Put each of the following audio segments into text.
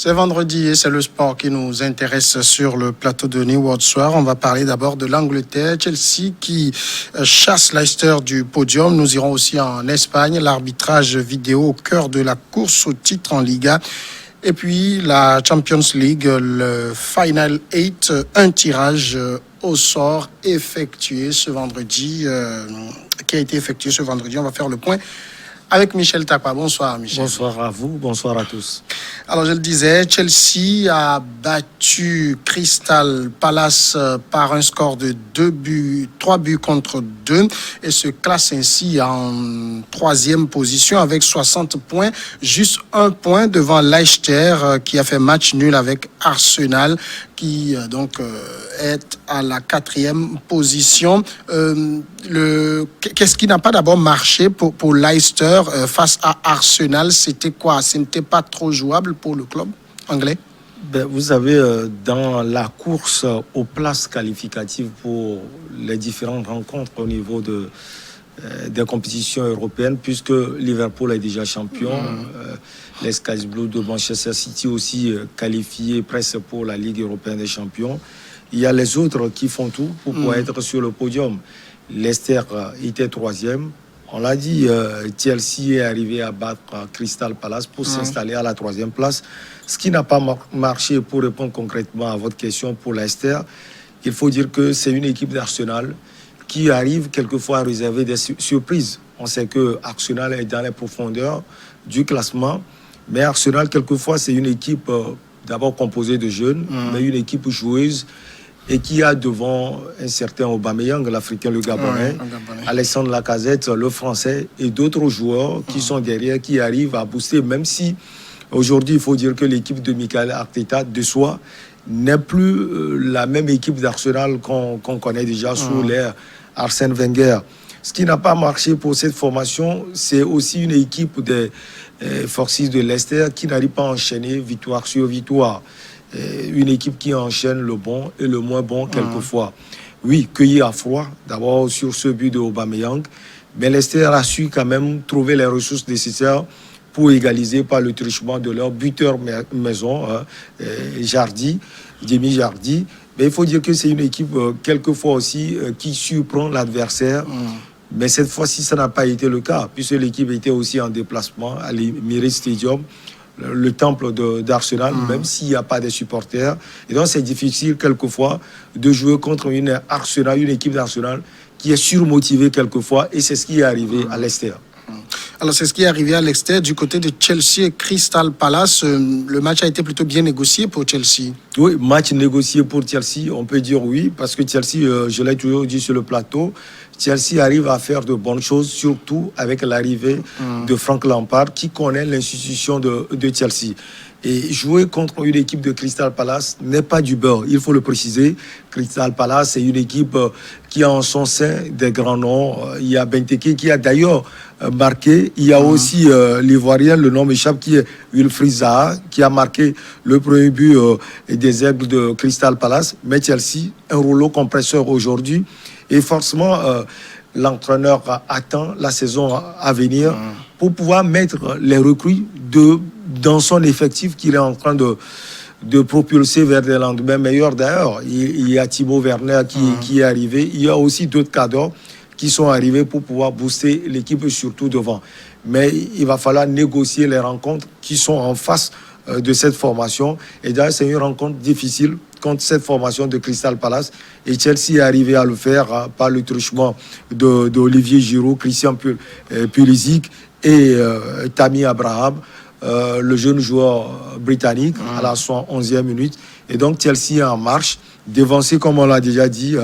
C'est vendredi et c'est le sport qui nous intéresse sur le plateau de New World Soir. On va parler d'abord de l'Angleterre, Chelsea qui chasse Leicester du podium. Nous irons aussi en Espagne, l'arbitrage vidéo au cœur de la course au titre en Liga. Et puis la Champions League, le Final 8, un tirage au sort effectué ce vendredi, qui a été effectué ce vendredi. On va faire le point avec Michel Takwa. Bonsoir Michel. Bonsoir à vous, bonsoir à tous. Alors je le disais, Chelsea a battu Crystal Palace par un score de 3 buts contre 2 et se classe ainsi en 3e position avec 60 points, juste 1 point devant Leicester qui a fait match nul avec Arsenal qui est à la 4e position. Qu'est-ce qui n'a pas d'abord marché pour Leicester face à Arsenal? C'était quoi? Ce n'était pas trop jouable pour le club anglais? Vous savez, dans la course aux places qualificatives pour les différentes rencontres au niveau des compétitions européennes, puisque Liverpool est déjà champion, les Sky Blues de Manchester City aussi qualifiés presque pour la Ligue européenne des champions. Il y a les autres qui font tout pour pouvoir être sur le podium. Leicester était 3e. On l'a dit, Chelsea est arrivé à battre Crystal Palace pour s'installer à la 3e place. Ce qui n'a pas marché, pour répondre concrètement à votre question pour Leicester, il faut dire que c'est une équipe d'Arsenal qui arrive quelquefois à réserver des surprises. On sait que Arsenal est dans les profondeurs du classement, mais Arsenal, quelquefois, c'est une équipe d'abord composée de jeunes, mais une équipe joueuse et qui a devant un certain Aubameyang, l'Africain, le Gabonais, Alexandre Lacazette, le Français, et d'autres joueurs qui sont derrière, qui arrivent à booster, même si aujourd'hui, il faut dire que l'équipe de Mikel Arteta, de soi, n'est plus la même équipe d'Arsenal qu'on connaît déjà sous l'ère Arsène Wenger. Ce qui n'a pas marché pour cette formation, c'est aussi une équipe des Foxes de Leicester qui n'arrive pas à enchaîner victoire sur victoire. Une équipe qui enchaîne le bon et le moins bon quelquefois. Oui, cueilli à froid, d'abord sur ce but de Aubameyang, mais Leicester a su quand même trouver les ressources nécessaires pour égaliser par le truchement de leur buteur maison, Jamie Jardy. Mais il faut dire que c'est une équipe quelquefois aussi qui surprend l'adversaire. Mais cette fois-ci, ça n'a pas été le cas, puisque l'équipe était aussi en déplacement à l'Emirates Stadium, le temple d'Arsenal, même s'il n'y a pas de supporters. Et donc, c'est difficile quelquefois de jouer contre une équipe d'Arsenal qui est surmotivée quelquefois. Et c'est ce qui est arrivé à Leicester. Alors, c'est ce qui est arrivé à Leicester. Du côté de Chelsea et Crystal Palace, le match a été plutôt bien négocié pour Chelsea. Oui, match négocié pour Chelsea, on peut dire oui, parce que Chelsea, je l'ai toujours dit sur le plateau, Chelsea arrive à faire de bonnes choses, surtout avec l'arrivée de Frank Lampard, qui connaît l'institution de Chelsea. Et jouer contre une équipe de Crystal Palace n'est pas du beurre, il faut le préciser. Crystal Palace, c'est une équipe qui a en son sein des grands noms. Il y a Benteke qui a d'ailleurs marqué. Il y a aussi l'Ivoirien, le nom m'échappe, qui est Wilfried Zaha, qui a marqué le premier but des Aigles de Crystal Palace. Mais Chelsea, un rouleau compresseur aujourd'hui. Et forcément, l'entraîneur attend la saison à venir pour pouvoir mettre les recrues dans son effectif qu'il est en train de propulser vers des lendemains meilleurs. D'ailleurs, il y a Timo Werner qui est arrivé. Il y a aussi d'autres cadres qui sont arrivés pour pouvoir booster l'équipe, surtout devant. Mais il va falloir négocier les rencontres qui sont en face de cette formation. Et d'ailleurs, c'est une rencontre difficile contre cette formation de Crystal Palace. Et Chelsea est arrivé à le faire par le truchement d'Olivier Giroud, Christian Pulisic et Tammy Abraham, le jeune joueur britannique, à la 111e minute. Et donc Chelsea est en marche, dévancé, comme on l'a déjà dit,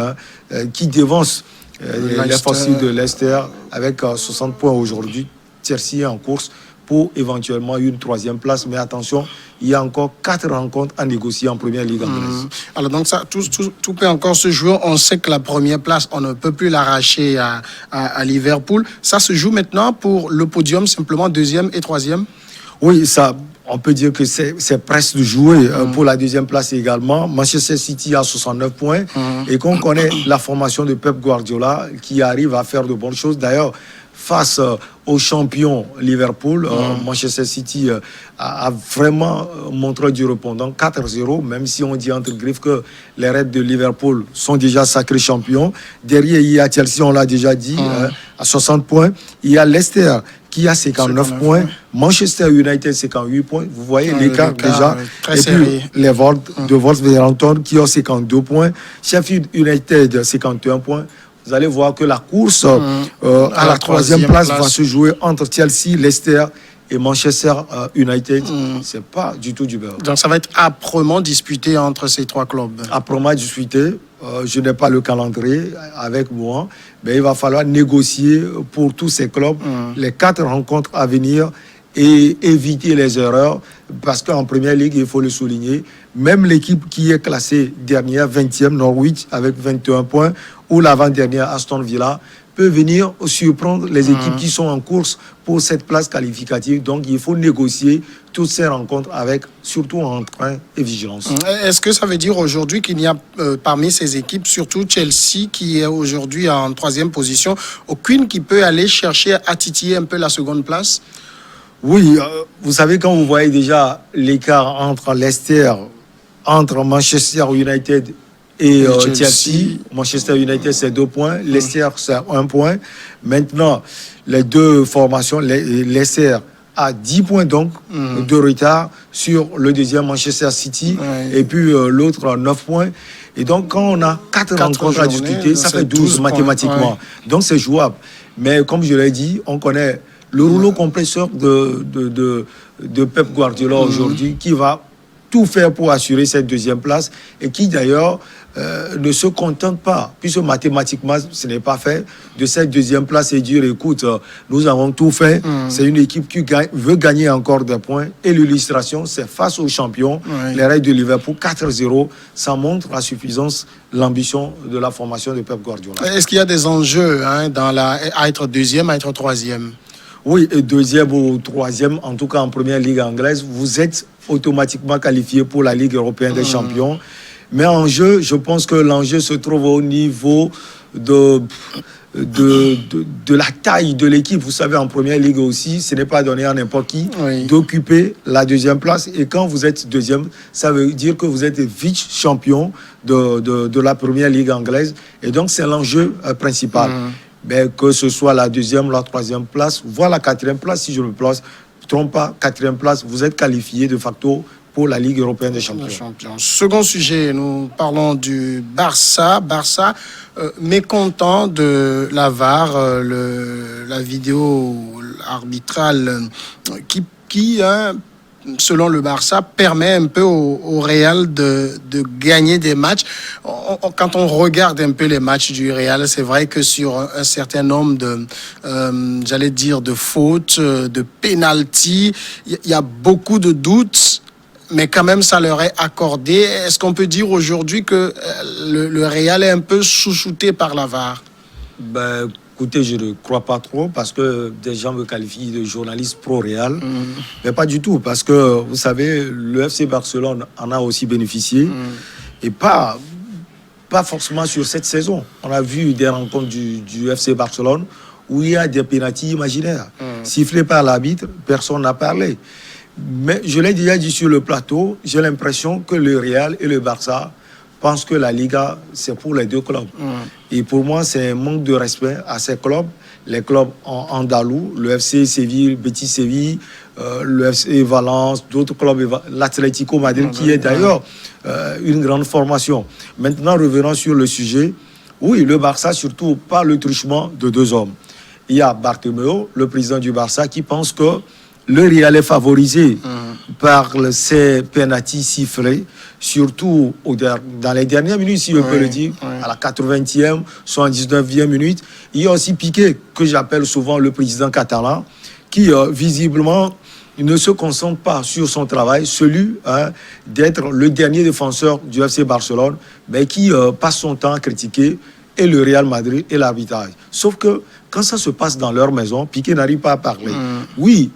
qui dévance les Foxes de Leicester avec 60 points aujourd'hui. Chelsea est en course pour éventuellement une 3e place. Mais attention, il y a encore 4 rencontres à négocier en première ligue anglaise. Alors donc ça, tout peut encore se jouer. On sait que la première place, on ne peut plus l'arracher à Liverpool. Ça se joue maintenant pour le podium, simplement 2e et 3e. Oui, ça, on peut dire que c'est presque joué pour la 2e place également. Manchester City a 69 points. Et qu'on connaît la formation de Pep Guardiola qui arrive à faire de bonnes choses. D'ailleurs, face au champion Liverpool. Manchester City a vraiment montré du répondant 4-0, même si on dit entre griffes que les Reds de Liverpool sont déjà sacrés champions. Derrière, il y a Chelsea, on l'a déjà dit, à 60 points. Il y a Leicester qui a 59 points. Manchester United, 58 points. Vous voyez l'écart déjà. Très et serré. puis les de Wolverhampton qui ont 52 points. Sheffield United, 51 points. Vous allez voir que la course à la troisième place va se jouer entre Chelsea, Leicester et Manchester United. C'est pas du tout du beurre. Donc ça va être âprement disputé entre ces trois clubs. Âprement disputé. Je n'ai pas le calendrier avec moi, mais il va falloir négocier pour tous ces clubs les 4 rencontres à venir et éviter les erreurs, parce qu'en première ligue, il faut le souligner, même l'équipe qui est classée dernière, 20e, Norwich, avec 21 points, ou l'avant-dernière, Aston Villa, peut venir surprendre les équipes qui sont en course pour cette place qualificative. Donc, il faut négocier toutes ces rencontres avec surtout entrain et vigilance. Est-ce que ça veut dire aujourd'hui qu'il y a parmi ces équipes, surtout Chelsea qui est aujourd'hui en 3e position, aucune qui peut aller chercher à titiller un peu la seconde place? Oui, vous savez, quand vous voyez déjà l'écart entre Leicester, entre Manchester United et Chelsea, Manchester United c'est 2 points, Leicester c'est 1 point. Maintenant, les deux formations, Leicester a 10 points donc de retard sur le deuxième Manchester City et puis l'autre a 9 points. Et donc quand on a 4 rencontres à discuter, ça fait 12 mathématiquement. Donc c'est jouable. Mais comme je l'ai dit, on connaît le rouleau compresseur de Pep Guardiola aujourd'hui, qui va tout faire pour assurer cette 2e place et qui d'ailleurs ne se contente pas, puisque mathématiquement ce n'est pas fait, de cette 2e place et dire écoute, nous avons tout fait. C'est une équipe qui veut gagner encore des points et l'illustration c'est face aux champions, les Reds de Liverpool 4-0. Ça montre la suffisance, l'ambition de la formation de Pep Guardiola. Est-ce qu'il y a des enjeux à être 2e, à être 3e? Oui, et 2e ou 3e, en tout cas en première ligue anglaise, vous êtes automatiquement qualifié pour la Ligue européenne des champions. Mais en jeu, je pense que l'enjeu se trouve au niveau de la taille de l'équipe. Vous savez, en première ligue aussi, ce n'est pas donné à n'importe qui d'occuper la 2e place. Et quand vous êtes 2e, ça veut dire que vous êtes vice-champion de la première ligue anglaise. Et donc, c'est l'enjeu principal. Ben, que ce soit la 2e, la 3e place, voire la 4e place, si je me trompe pas, 4e place, vous êtes qualifié de facto pour la Ligue européenne des champions. Second sujet, nous parlons du Barça. Barça, mécontent de la VAR, la vidéo arbitrale qui selon le Barça, permet un peu au Real de gagner des matchs. Quand on regarde un peu les matchs du Real, c'est vrai que sur un certain nombre de fautes, de pénaltys, il y a beaucoup de doutes, mais quand même, ça leur est accordé. Est-ce qu'on peut dire aujourd'hui que le Real est un peu chouchouté par la VAR? Ben, écoutez, je ne crois pas trop parce que des gens me qualifient de journaliste pro-Real. Mais pas du tout, parce que vous savez, le FC Barcelone en a aussi bénéficié. Et pas forcément sur cette saison. On a vu des rencontres du FC Barcelone où il y a des pénaltys imaginaires. Sifflés par l'arbitre, personne n'a parlé. Mais je l'ai déjà dit sur le plateau, j'ai l'impression que le Real et le Barça pensent que la Liga, c'est pour les deux clubs. Et pour moi, c'est un manque de respect à ces clubs. Les clubs andalous, le FC Séville, Betis Séville, le FC Valence, d'autres clubs, l'Atlético Madrid, qui est d'ailleurs une grande formation. Maintenant, revenons sur le sujet. Oui, le Barça, surtout par le truchement de 2 hommes. Il y a Bartomeu, le président du Barça, qui pense que le Real est favorisé par ces pénaltys sifflés, surtout dans les dernières minutes, si on peut le dire, à la 80e, 79e minute. Il y a aussi Piqué, que j'appelle souvent le président catalan, qui visiblement ne se concentre pas sur son travail, celui d'être le dernier défenseur du FC Barcelone, mais qui passe son temps à critiquer et le Real Madrid et l'arbitrage. Sauf que quand ça se passe dans leur maison, Piqué n'arrive pas à parler. Oui,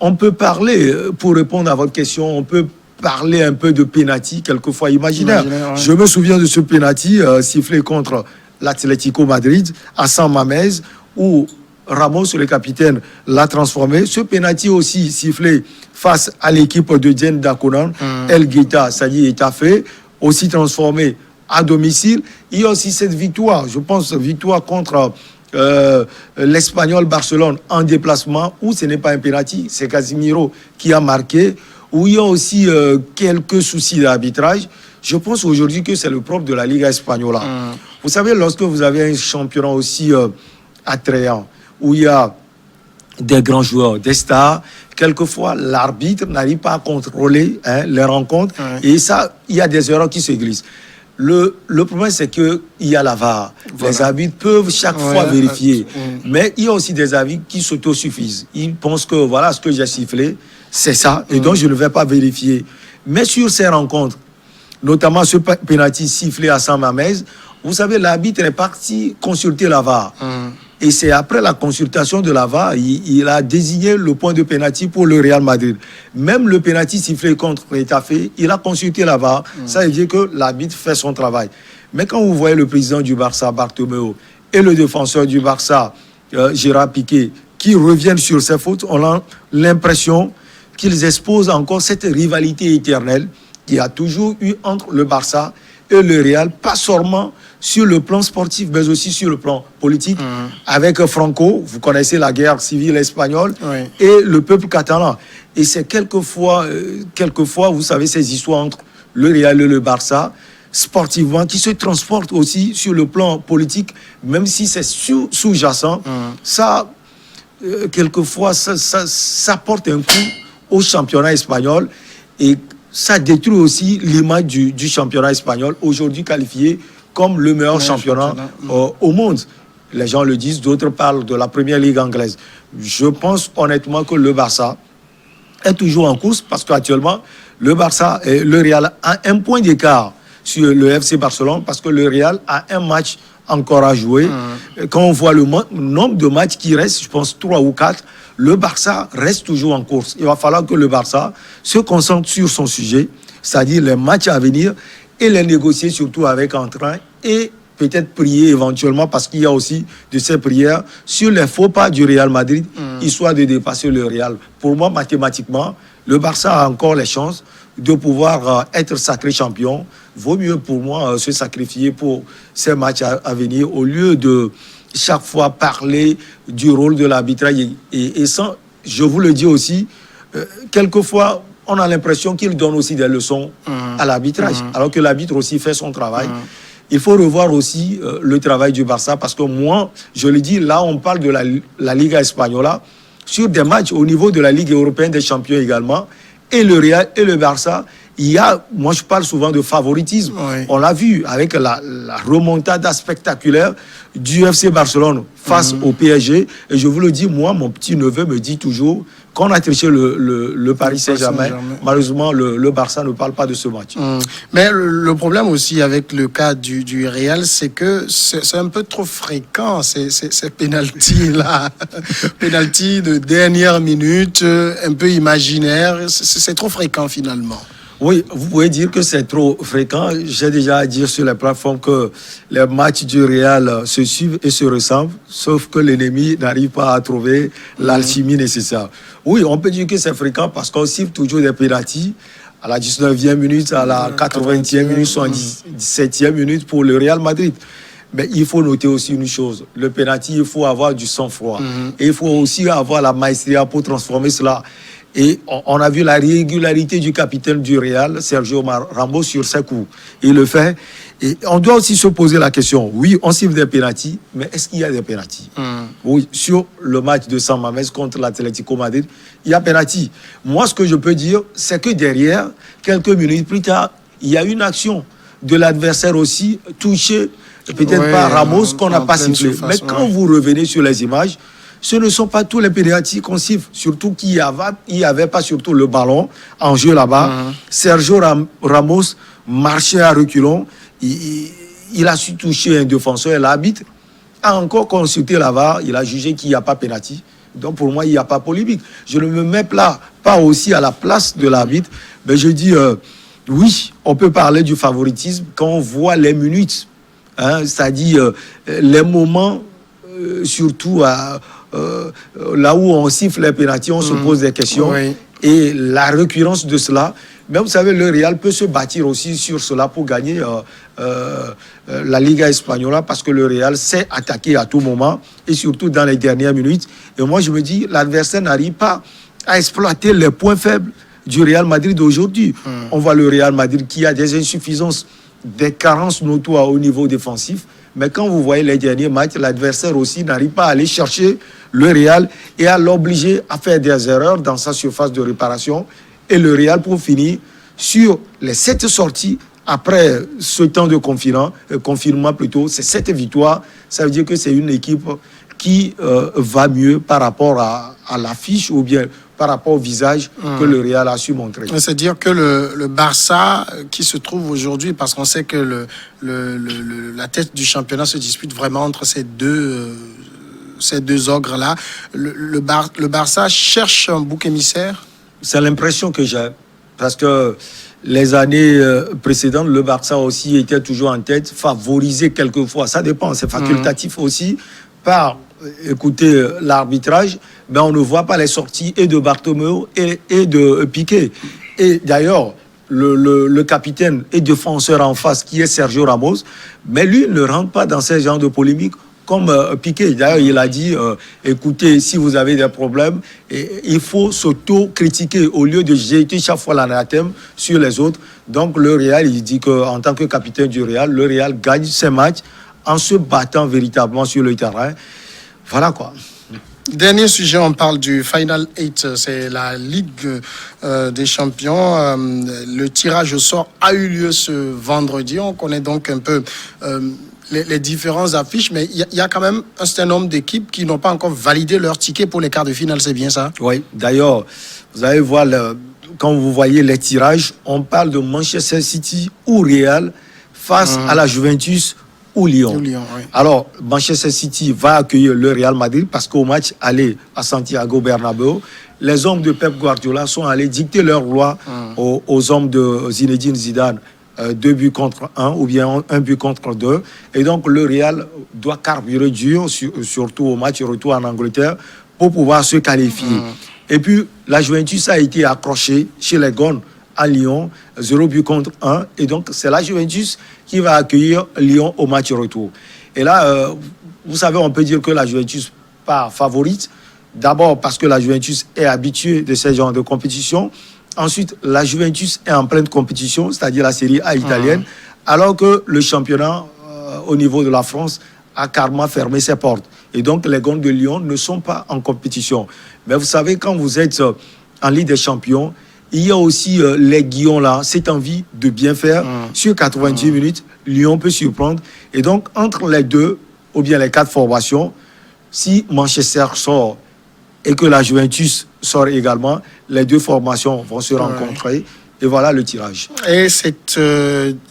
on peut parler, pour répondre à votre question, on peut parler un peu de pénalty, quelquefois imaginaire. Je me souviens de ce pénalty sifflé contre l'Atlético Madrid à San Mamés, où Ramos, le capitaine, l'a transformé. Ce penalty aussi sifflé face à l'équipe de Dieng Dakonan, El Guetta, ça y est fait, aussi transformé à domicile. Il y a aussi cette victoire, je pense, victoire contre l'Espagnol Barcelone en déplacement, où ce n'est pas un penalty, c'est Casemiro qui a marqué, où il y a aussi quelques soucis d'arbitrage. Je pense aujourd'hui que c'est le propre de la Liga Española. Vous savez, lorsque vous avez un championnat aussi attrayant, où il y a des grands joueurs, des stars, quelquefois l'arbitre n'arrive pas à contrôler les rencontres, et ça, il y a des erreurs qui se glissent. Le problème, c'est qu'il y a la VAR. Voilà. Les arbitres peuvent chaque fois vérifier. Mais il y a aussi des arbitres qui s'autosuffisent. Ils pensent que voilà ce que j'ai sifflé, c'est ça, et donc je ne vais pas vérifier. Mais sur ces rencontres, notamment ce penalty sifflé à San Mamés, vous savez, l'arbitre est parti consulter la VAR. Et c'est après la consultation de la VAR, il a désigné le point de penalty pour le Real Madrid. Même le penalty sifflé contre Getafe, il a consulté la VAR. Ça veut dire que l'arbitre fait son travail. Mais quand vous voyez le président du Barça, Bartomeu, et le défenseur du Barça, Gérard Piqué, qui reviennent sur ces fautes, on a l'impression qu'ils exposent encore cette rivalité éternelle qu'il y a toujours eu entre le Barça et le Real, pas seulement sur le plan sportif, mais aussi sur le plan politique, avec Franco, vous connaissez la guerre civile espagnole, et le peuple catalan. Et c'est quelquefois, vous savez, ces histoires entre le Real et le Barça, sportivement, qui se transportent aussi sur le plan politique, même si c'est sous-jacent, ça, quelquefois, ça porte un coup au championnat espagnol, et ça détruit aussi l'image du championnat espagnol, aujourd'hui qualifié comme le meilleur championnat au monde. Les gens le disent, d'autres parlent de la première ligue anglaise. Je pense honnêtement que le Barça est toujours en course, parce qu'actuellement, le Barça et le Real ont un point d'écart sur le FC Barcelone, parce que le Real a un match encore à jouer. Quand on voit le nombre de matchs qui restent, je pense 3 ou 4, le Barça reste toujours en course. Il va falloir que le Barça se concentre sur son sujet, c'est-à-dire les matchs à venir, et les négocier surtout avec entrain, et peut-être prier éventuellement, parce qu'il y a aussi de ces prières sur les faux pas du Real Madrid, histoire de dépasser le Real. Pour moi, mathématiquement, le Barça a encore les chances de pouvoir être sacré champion. Vaut mieux pour moi se sacrifier pour ces matchs à venir, au lieu de chaque fois parler du rôle de l'arbitrage. Et sans, je vous le dis aussi, quelquefois, on a l'impression qu'il donne aussi des leçons à l'arbitrage, alors que l'arbitre aussi fait son travail. Il faut revoir aussi le travail du Barça, parce que moi, je le dis, là, on parle de la Liga Española, sur des matchs au niveau de la Ligue européenne des champions également, et le Real et le Barça, il y a, moi je parle souvent de favoritisme. On l'a vu avec la remontada spectaculaire du FC Barcelone face au PSG. Et je vous le dis, moi, mon petit-neveu me dit toujours, quand on a triché le Paris Saint-Germain, malheureusement, le Barça ne parle pas de ce match. Mais le problème aussi avec le cas du Real, c'est que c'est un peu trop fréquent, ces pénaltys-là. Pénalty de dernière minute, un peu imaginaire. C'est trop fréquent finalement. Oui, vous pouvez dire que c'est trop fréquent. J'ai déjà dit sur les plateformes que les matchs du Real se suivent et se ressemblent, sauf que l'ennemi n'arrive pas à trouver l'alchimie nécessaire. Oui, on peut dire que c'est fréquent parce qu'on siffle toujours des pénaltys à la 19e minute, à la 80e minute, 77e minute pour le Real Madrid. Mais il faut noter aussi une chose. Le pénalty, il faut avoir du sang-froid. Et il faut aussi avoir la maestria pour transformer cela. Et on a vu la régularité du capitaine du Real, Sergio Ramos, sur ses coups. Il le fait. Et on doit aussi se poser la question. Oui, on siffle des pénaltys, mais est-ce qu'il y a des pénaltys? Oui, sur le match de San Mamés contre l'Atlético Madrid, il y a pénalty. Moi, ce que je peux dire, c'est que derrière, quelques minutes plus tard, il y a une action de l'adversaire aussi, touchée peut-être par Ramos, qu'on n'a pas sifflé. Mais quand vous revenez sur les images, ce ne sont pas tous les pénaltys qu'on siffle, surtout qu'il n'y avait pas surtout le ballon en jeu là-bas. Sergio Ramos marchait à reculons, il a su toucher un défenseur et l'arbitre a encore consulté la VAR, il a jugé qu'il n'y a pas pénalty. Donc pour moi, il n'y a pas polémique. Je ne me mets pas aussi à la place de l'arbitre, mais je dis, oui, on peut parler du favoritisme quand on voit les minutes, c'est-à-dire les moments surtout là où on siffle les pénaltys, on se pose des questions. Oui. Et la récurrence de cela, mais vous savez, le Real peut se bâtir aussi sur cela pour gagner la Liga Española, parce que le Real sait attaquer à tout moment et surtout dans les dernières minutes. Et moi, je me dis, l'adversaire n'arrive pas à exploiter les points faibles du Real Madrid d'aujourd'hui. On voit le Real Madrid qui a des insuffisances, des carences notoires au niveau défensif. Mais quand vous voyez les derniers matchs, l'adversaire aussi n'arrive pas à aller chercher le Real et à l'obliger à faire des erreurs dans sa surface de réparation. Et le Real, pour finir, sur les 7 sorties, après ce temps de confinement plutôt, c'est 7 victoires. Ça veut dire que c'est une équipe qui va mieux par rapport à l'affiche ou bien par rapport au visage que le Real a su montrer. C'est-à-dire que le Barça qui se trouve aujourd'hui, parce qu'on sait que la tête du championnat se dispute vraiment entre ces deux ogres-là, le Barça cherche un bouc émissaire. C'est l'impression que j'ai, parce que les années précédentes, le Barça aussi était toujours en tête, favorisé quelquefois, ça dépend, c'est facultatif aussi, par, écoutez, l'arbitrage, mais on ne voit pas les sorties et de Bartomeu et de Piqué. Et d'ailleurs, le capitaine et défenseur en face, qui est Sergio Ramos, mais lui ne rentre pas dans ce genre de polémique comme Piqué. D'ailleurs, il a dit, écoutez, si vous avez des problèmes, il faut s'auto-critiquer au lieu de jeter chaque fois l'anathème sur les autres. Donc, le Real, il dit qu'en tant que capitaine du Real, le Real gagne ses matchs en se battant véritablement sur le terrain. Voilà quoi. Dernier sujet, on parle du Final 8, c'est la Ligue des Champions. Le tirage au sort a eu lieu ce vendredi. On connaît donc un peu les différentes affiches, mais il y a quand même un certain nombre d'équipes qui n'ont pas encore validé leur ticket pour les quarts de finale, c'est bien ça? Oui, d'ailleurs, vous allez voir, quand vous voyez les tirages, on parle de Manchester City ou Real face à la Juventus ou Lyon. Oui. Alors, Manchester City va accueillir le Real Madrid parce qu'au match aller à Santiago Bernabéu, les hommes de Pep Guardiola sont allés dicter leur loi aux hommes de Zinedine Zidane. 2 buts contre 1 ou bien 1 but contre 2. Et donc, le Real doit carburer dur, surtout au match retour en Angleterre, pour pouvoir se qualifier. Et puis, la Juventus a été accrochée chez les Gones à Lyon, 0 but contre 1. Et donc, c'est la Juventus qui va accueillir Lyon au match retour. Et là, vous savez, on peut dire que la Juventus part favorite. D'abord parce que la Juventus est habituée de ce genre de compétition. Ensuite, la Juventus est en pleine compétition, c'est-à-dire la Série A italienne, alors que le championnat au niveau de la France a carrément fermé ses portes. Et donc, les Gones de Lyon ne sont pas en compétition. Mais vous savez, quand vous êtes en Ligue des Champions, il y a aussi les Guillons-là, cette envie de bien faire. Sur 90 minutes, Lyon peut surprendre. Et donc, entre les deux, ou bien les 4 formations, si Manchester sort et que la Juventus sort également, les 2 formations vont se rencontrer. Et voilà le tirage. Et c'est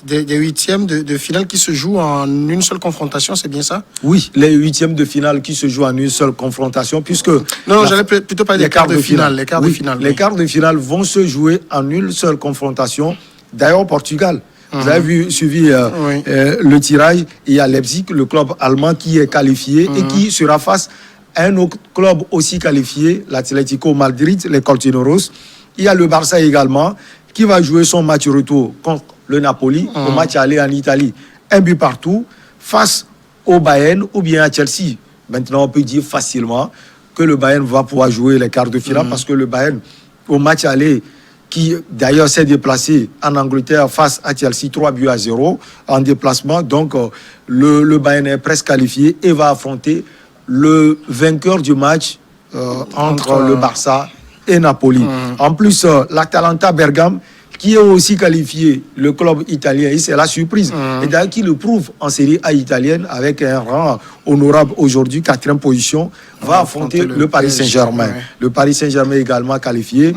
des huitièmes de finale qui se jouent en une seule confrontation, c'est bien ça? Oui, les huitièmes de finale qui se jouent en une seule confrontation, puisque... Non, j'allais plutôt parler des quarts de finale. Les quarts de finale. Les quarts de finale vont se jouer en une seule confrontation. D'ailleurs, au Portugal, vous avez suivi le tirage. Il y a Leipzig, le club allemand qui est qualifié et qui sera face à un autre club aussi qualifié, l'Atlético Madrid, les Colchoneros. Il y a le Barça également, qui va jouer son match retour contre le Napoli, au match aller en Italie. 1 but partout, face au Bayern ou bien à Chelsea. Maintenant, on peut dire facilement que le Bayern va pouvoir jouer les quarts de finale parce que le Bayern, au match aller, qui d'ailleurs s'est déplacé en Angleterre face à Chelsea, 3 buts à 0 en déplacement. Donc, le Bayern est presque qualifié et va affronter le vainqueur du match entre le Barça et Napoli. En plus, l'Atalanta Bergame, qui est aussi qualifié, le club italien, et c'est la surprise, et d'ailleurs qui le prouve en Série A italienne avec un rang honorable aujourd'hui, 4e position, va affronter le Paris Saint-Germain. Le Paris Saint-Germain également qualifié.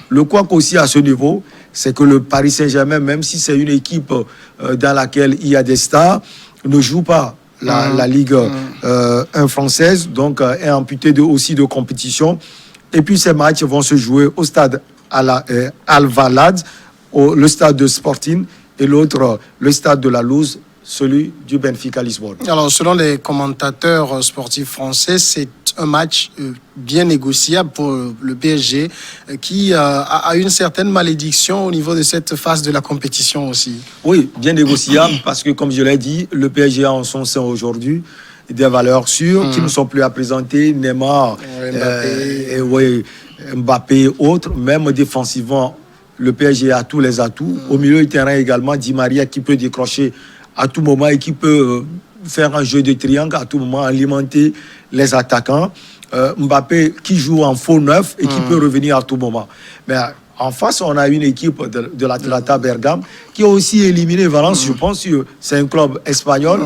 Le couac aussi à ce niveau, c'est que le Paris Saint-Germain, même si c'est une équipe dans laquelle il y a des stars, ne joue pas la Ligue 1 française, donc est amputé aussi de compétition. Et puis ces matchs vont se jouer au stade Al-Valad, le stade de Sporting, et l'autre, le stade de la Luz, celui du Benfica Lisbonne. Alors, selon les commentateurs sportifs français, c'est un match bien négociable pour le PSG qui a une certaine malédiction au niveau de cette phase de la compétition aussi. Oui, bien négociable parce que, comme je l'ai dit, le PSG a en son sein aujourd'hui des valeurs sûres qui ne sont plus à présenter. Neymar, Mbappé et autres, même défensivement, le PSG a tous les atouts. Au milieu du terrain également, Di Maria qui peut décrocher à tout moment et qui peut faire un jeu de triangle à tout moment, alimenter les attaquants. Mbappé qui joue en faux neuf et qui peut revenir à tout moment. Mais en face, on a une équipe de l'Atalanta Bergame qui a aussi éliminé Valence. Je pense que c'est un club espagnol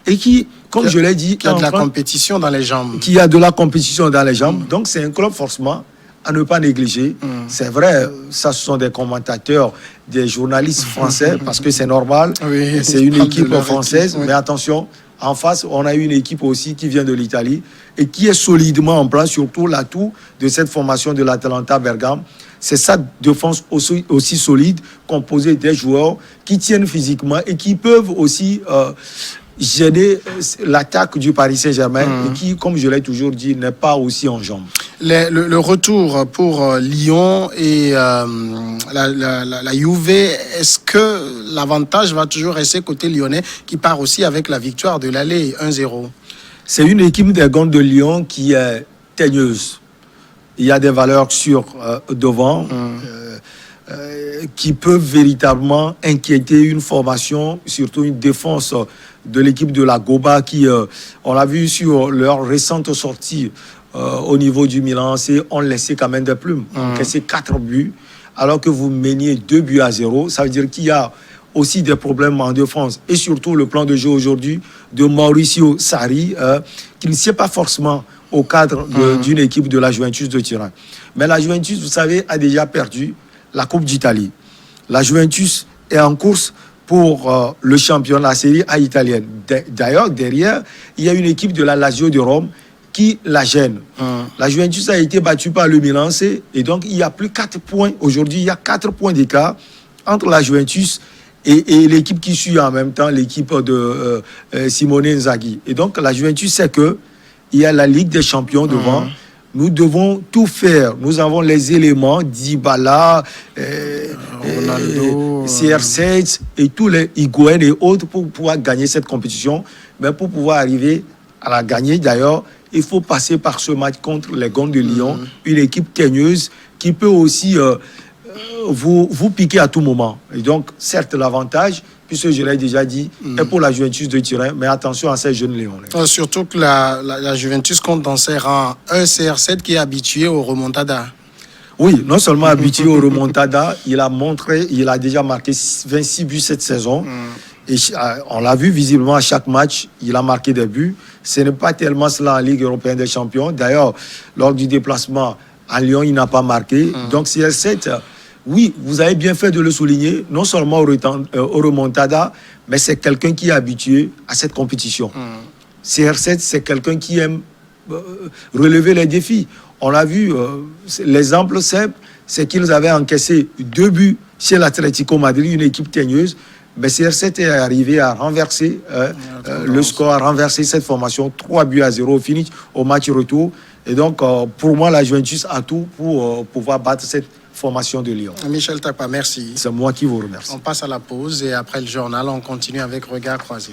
et qui, comme je l'ai dit, qui a de la compétition dans les jambes. Qui a de la compétition dans les jambes. Donc c'est un club forcément à ne pas négliger. C'est vrai, ça ce sont des commentateurs, des journalistes français, parce que c'est normal. Oui, c'est une équipe française, équipe, mais attention, en face, on a une équipe aussi qui vient de l'Italie et qui est solidement en place, surtout l'atout de cette formation de l'Atalanta Bergame. C'est sa défense aussi solide, composée des joueurs qui tiennent physiquement et qui peuvent aussi gêner l'attaque du Paris Saint-Germain et qui, comme je l'ai toujours dit, n'est pas aussi en jambes. Le retour pour Lyon et la Juve, est-ce que l'avantage va toujours rester côté lyonnais qui part aussi avec la victoire de l'aller 1-0? C'est une équipe des Gonds de Lyon qui est teigneuse. Il y a des valeurs sûres devant qui peuvent véritablement inquiéter une formation, surtout une défense de l'équipe de la Goba qui, on l'a vu sur leur récente sortie au niveau du Milan, ont laissé quand même des plumes. Encaissé 4 buts, alors que vous meniez 2-0. Ça veut dire qu'il y a aussi des problèmes en défense. Et surtout le plan de jeu aujourd'hui de Mauricio Sarri, qui ne sied pas forcément au cadre d'une équipe de la Juventus de Turin. Mais la Juventus, vous savez, a déjà perdu la Coupe d'Italie. La Juventus est en course pour le championnat, la Serie A italienne. D'ailleurs, derrière, il y a une équipe de la Lazio de Rome qui la gêne. La Juventus a été battue par le Milan AC et donc il n'y a plus 4 points. Aujourd'hui, il y a 4 points d'écart entre la Juventus et l'équipe qui suit en même temps, l'équipe de Simone Inzaghi. Et donc, la Juventus sait que il y a la Ligue des Champions devant. Nous devons tout faire. Nous avons les éléments, Dybala, Ronaldo, CR7 et tous les Higuaín et autres pour pouvoir gagner cette compétition. Mais pour pouvoir arriver à la gagner, d'ailleurs, il faut passer par ce match contre les Gonds de Lyon, une équipe teigneuse qui peut aussi vous piquer à tout moment. Et donc, certes, l'avantage, puisque je l'ai déjà dit, est pour la Juventus de Turin, mais attention à ces jeunes Lyonnais. Surtout que la Juventus compte dans ses rangs un CR7 qui est habitué au remontada. Oui, non seulement habitué au remontada, il a déjà marqué 26 buts cette saison. Et on l'a vu visiblement à chaque match, il a marqué des buts. Ce n'est pas tellement cela en Ligue européenne des champions. D'ailleurs, lors du déplacement à Lyon, il n'a pas marqué. Donc CR7... Oui, vous avez bien fait de le souligner, non seulement au remontada, mais c'est quelqu'un qui est habitué à cette compétition. CR7, c'est quelqu'un qui aime relever les défis. On l'a vu, l'exemple simple, c'est qu'ils avaient encaissé 2 buts chez l'Atlético Madrid, une équipe teigneuse. Mais CR7 est arrivé à renverser le score, à renverser cette formation, 3-0 au finish au match retour. Et donc, pour moi, la Juventus a tout pour pouvoir battre cette formation de Lyon. Michel Takpa, merci. C'est moi qui vous remercie. On passe à la pause et après le journal, on continue avec Regard Croisé.